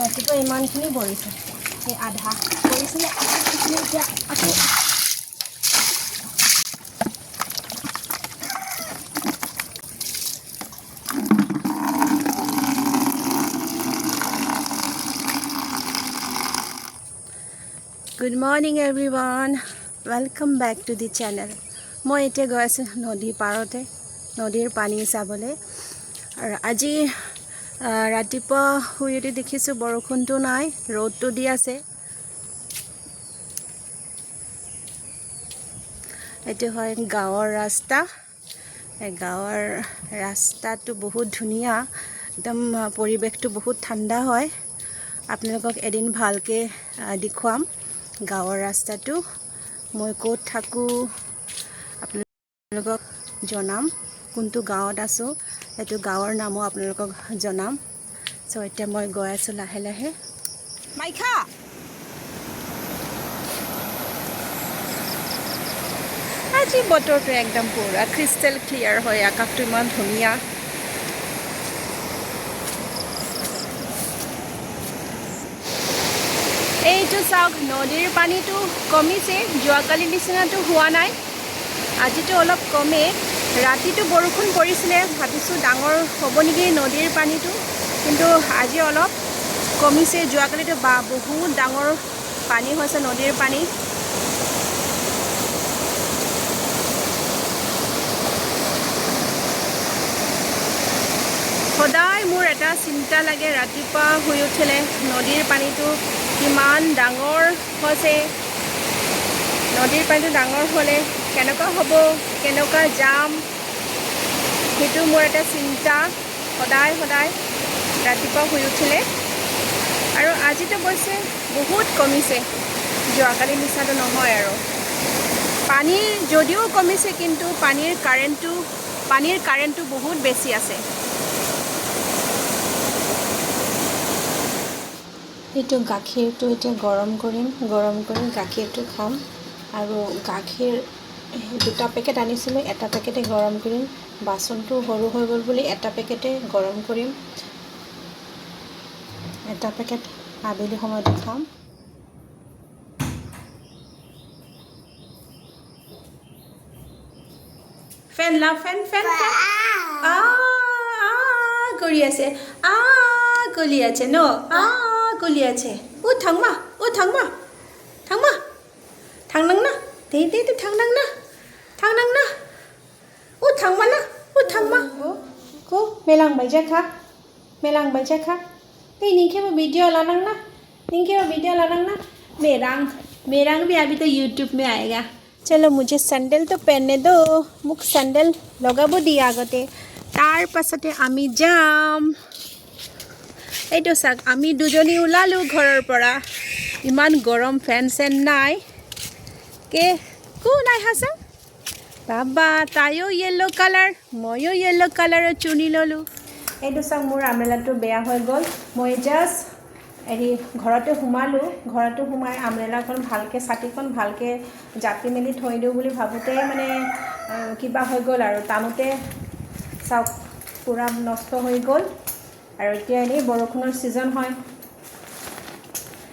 ৰাতিপুৱা ইমানখিনি পৰিছে এই আধা পৰিছিলে এতিয়া আকৌ Good morning everyone, welcome back to the channel. মই এতিয়া গৈ আছোঁ নদীৰ পাৰতে নদীৰ পানী চাবলৈ আৰু আজি ৰাতিপুৱা শুই উঠি দেখিছোঁ বৰষুণটো নাই ৰ'দটো দি আছে এইটো হয় গাঁৱৰ ৰাস্তা এই গাঁৱৰ ৰাস্তাটো বহুত ধুনীয়া একদম পৰিৱেশটো বহুত ঠাণ্ডা হয় আপোনালোকক এদিন ভালকৈ দেখুৱাম গাঁৱৰ ৰাস্তাটো মই ক'ত থাকোঁ আপোনালোকক জনাম কোনটো গাঁৱত আছোঁ এইটো গাঁৱৰ নামো আপোনালোকক জনাম সো এতিয়া মই গৈ আছোঁ লাহে লাহে মাইখা আজি বতৰটো একদম পুৰা ক্ৰিষ্টেল ক্লিয়াৰ হয় আকাশটো ইমান ধুনীয়া এইটো চাওক নদীৰ পানীটো কমিছে যোৱাকালি নিচিনাটো হোৱা নাই আজিতো অলপ কমে ৰাতিটো বৰষুণ পৰিছিলে ভাবিছোঁ ডাঙৰ হ'ব নেকি নদীৰ পানীটো কিন্তু আজি অলপ কমিছে যোৱাকালিতো বহুত ডাঙৰ পানী হৈছে নদীৰ পানী সদায় মোৰ এটা চিন্তা লাগে ৰাতিপুৱা শুই উঠিলে নদীৰ পানীটো কিমান ডাঙৰ হৈছে নদীৰ পানীটো ডাঙৰ হ'লে কেনেকুৱা হ'ব কেনেকুৱা যাম সেইটো মোৰ এটা চিন্তা সদায় ৰাতিপুৱা শুই উঠিলে আৰু আজিতো অৱশ্যে বহুত কমিছে যোৱাকালি নিচিনাটো নহয় আৰু পানী যদিও কমিছে কিন্তু পানীৰ কাৰেণ্টটো বহুত বেছি আছে এইটো গাখীৰটো এতিয়া গৰম কৰি গাখীৰটো খাম আৰু গাখীৰ দুটা পেকেট আনিছিলোঁ এটা পেকেটে গৰম কৰিম বাচনটো সৰু হৈ গ'ল বুলি এটা পেকেটে গৰম কৰিম এটা পেকেট আবেলি সময়তে খাম ফেন লা ফেন কৰি আছে গলি আছে ন গলি আছে ও থাংমা থাংনাং না দে থাংনাং না ও থাংমা না ও থাংমা को मेलांग बायजाखा ते निंखे वीडियो लानांग ना मेरांग भी अभी तो यूट्यूब में आएगा चलो मुझे सैंडल तो पहनने दो मुख सैंडल लगाबो दिया आगते तार पाछते आमी जाम এইটো চাক আমি দুজনী ওলালো ঘৰৰ পৰা ইমান গৰম ফেন সেন নাই কে কো নাই হাসা বাবা তাইও ইয়েলো কালার ময়ো ইয়েলো কালাৰৰ চুনি ললো এইটো চাক মোৰ আমৰেলাটো বেয়া হৈ গ'ল মই জাস্ট এৰি ঘৰতে সোমাই আমৰেলাখন ভালকৈ ছাতিখন ভালকৈ জাপি মেলি থৈ দিওঁ বুলি ভাবোতে মানে কিবা হৈ গ'ল আৰু টানোতে চাওক পুৰা নষ্ট হৈ গ'ল আৰু এতিয়া এনেই বৰষুণৰ ছিজন হয়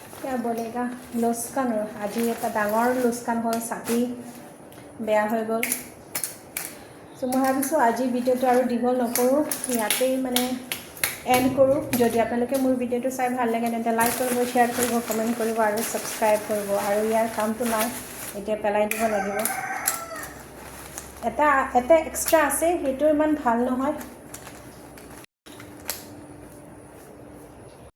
এতিয়া বলেগা লোকচান আজি এটা ডাঙৰ লোকচান হ'ল ছাতি বেয়া হৈ গ'ল চ' মই ভাবিছোঁ আজি ভিডিঅ'টো আৰু দীঘল নকৰোঁ ইয়াতেই মানে এণ্ড কৰোঁ যদি আপোনালোকে মোৰ ভিডিঅ'টো চাই ভাল লাগে তেন্তে লাইক কৰিব শ্বেয়াৰ কৰিব কমেণ্ট কৰিব আৰু ছাবস্ক্ৰাইব কৰিব আৰু ইয়াৰ কামটো নাই এতিয়া পেলাই দিব লাগিব এটা এক্সট্ৰা আছে সেইটো ইমান ভাল নহয়